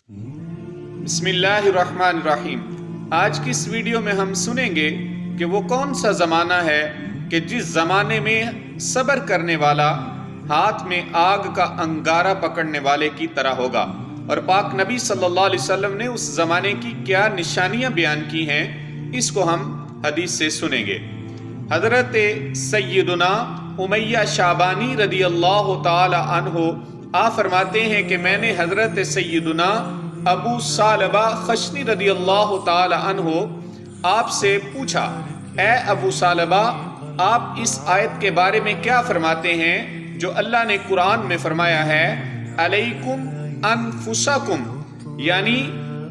बिस्मिल्लाहिर्रहमानिर्रहीम। आज की इस वीडियो में हम सुनेंगे कि वो कौन सा ज़माना है कि जिस ज़माने में सब्र करने वाला हाथ में आग का अंगारा पकड़ने वाले की तरह होगा, और पाक नबी सल्लल्लाहु अलैहि वसल्लम ने उस ज़माने की क्या निशानियां बयान की हैं, इसको हम हदीस से सुनेंगे। हज़रत सैयदुना उमैया शाबानी रदी अल्लाह ताला अन्हु आप फरमाते हैं कि मैंने हज़रत सैयदुना अबू सालबा खशनी रदी अल्लाह ताला अन्हु आपसे पूछा, ए अबू सालबा, आप इस आयत के बारे में क्या फरमाते हैं जो अल्लाह ने कुरान में फरमाया है, अलैकुम अनफुसकुम, यानी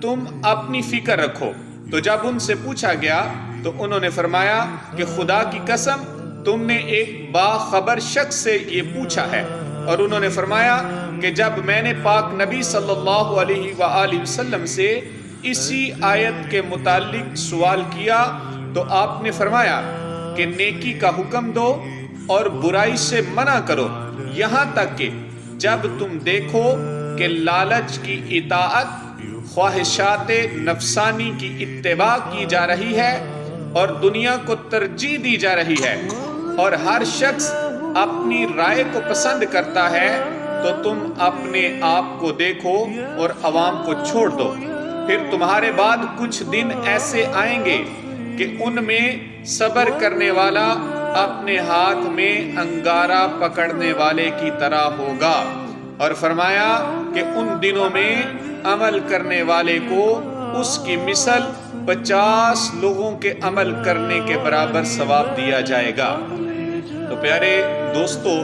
तुम अपनी फिक्र रखो। तो जब उनसे पूछा गया तो उन्होंने फरमाया कि खुदा की कसम, तुमने एक बाखबर शख्स से ये पूछा है। और उन्होंने फरमाया कि जब मैंने पाक नबी सल्लल्लाहु अलैहि वसल्लम से इसी आयत के मुतालिक सवाल किया तो आपने फरमाया कि नेकी का हुक्म दो और बुराई से मना करो, यहाँ तक कि जब तुम देखो कि लालच की इताअत, ख्वाहिशात नफसानी की इत्तिबा की जा रही है और दुनिया को तरजीह दी जा रही है, और हर शख्स अपनी राय को पसंद करता है, तो तुम अपने आप को देखो और अवाम को छोड़ दो। फिर तुम्हारे बाद कुछ दिन ऐसे आएंगे कि उनमें सब्र करने वाला अपने हाथ में अंगारा पकड़ने वाले की तरह होगा। और फरमाया कि उन दिनों में अमल करने वाले को उसकी मिसल 50 लोगों के अमल करने के बराबर सवाब दिया जाएगा। तो प्यारे दोस्तों,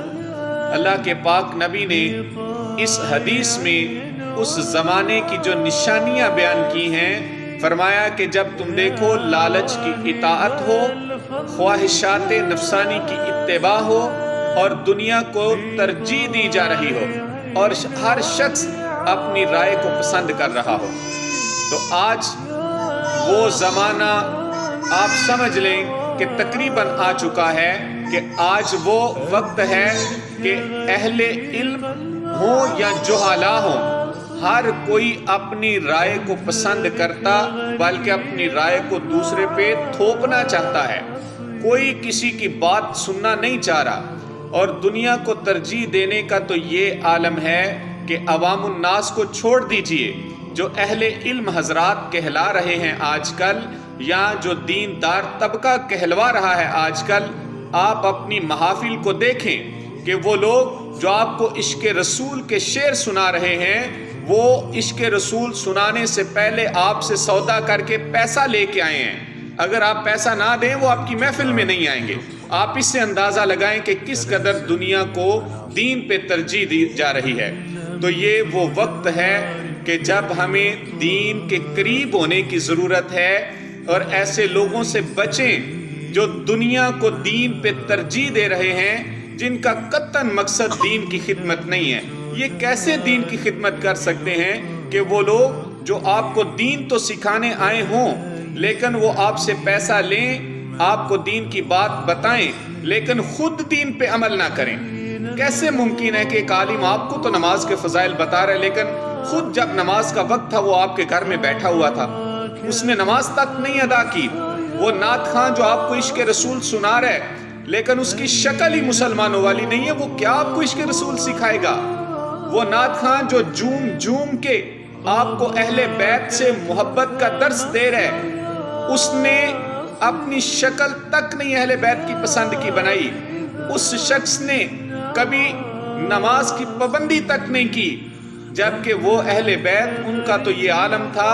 अल्लाह के पाक नबी ने इस हदीस में उस ज़माने की जो निशानियां बयान की हैं, फरमाया कि जब तुम देखो लालच की इताअत हो, ख्वाहिशात नफसानी की इत्तिबा हो और दुनिया को तरजीह दी जा रही हो और हर शख्स अपनी राय को पसंद कर रहा हो। तो आज वो ज़माना आप समझ लें कि तकरीबन आ चुका है कि आज वो वक्त है कि अहले इल्म हो या जुहाला हो, हर कोई अपनी राय को पसंद करता, बल्कि अपनी राय को दूसरे पे थोपना चाहता है। कोई किसी की बात सुनना नहीं चाह रहा, और दुनिया को तरजीह देने का तो ये आलम है कि अवामुन नास को छोड़ दीजिए। जो अहले इल्म हजरात कहला रहे हैं आजकल, या जो दीनदार तबका कहलवा रहा है आजकल, आप अपनी महाफिल को देखें कि वो लोग जो आपको इश्क रसूल के शेर सुना रहे हैं, वो इश्क रसूल सुनाने से पहले आपसे सौदा करके पैसा लेके आए हैं। अगर आप पैसा ना दें, वो आपकी महफिल में नहीं आएंगे। आप इससे अंदाज़ा लगाएं कि किस कदर दुनिया को दीन पे तरजीह दी जा रही है। तो ये वो वक्त है कि जब हमें दीन के करीब होने की ज़रूरत है, और ऐसे लोगों से बचें जो दुनिया को दीन पे तरजीह दे रहे हैं, जिनका कत्तन मकसद दीन की खिदमत नहीं है। ये कैसे दीन की खिदमत कर सकते हैं कि वो लोग जो आपको दीन तो सिखाने आए हों, लेकिन वो आपसे पैसा लें, आपको दीन की बात बताएं, लेकिन खुद दीन पे अमल ना करें। कैसे मुमकिन है कि एक आलिम आपको तो नमाज के फजाइल बता रहे, लेकिन खुद जब नमाज का वक्त था वो आपके घर में बैठा हुआ था, उसने नमाज तक नहीं अदा की। वो नात खान जो आपको इश्क रसूल सुना रहा है, लेकिन उसकी शक्ल ही मुसलमानों वाली नहीं है, वो क्या आपको इश्क रसूल सिखाएगा? वो नात खान जो झूम झूम के आपको अहले बैत से मोहब्बत का दर्स दे रहा है, उसने अपनी शक्ल तक नहीं अहले बैत की पसंद की बनाई। उस शख्स ने कभी नमाज की पाबंदी तक नहीं की, जबकि वो अहले बैत, उनका तो ये आलम था,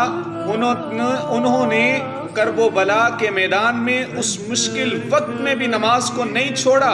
उन्होंने करबो बला के मैदान में उस मुश्किल वक्त में भी नमाज को नहीं छोड़ा।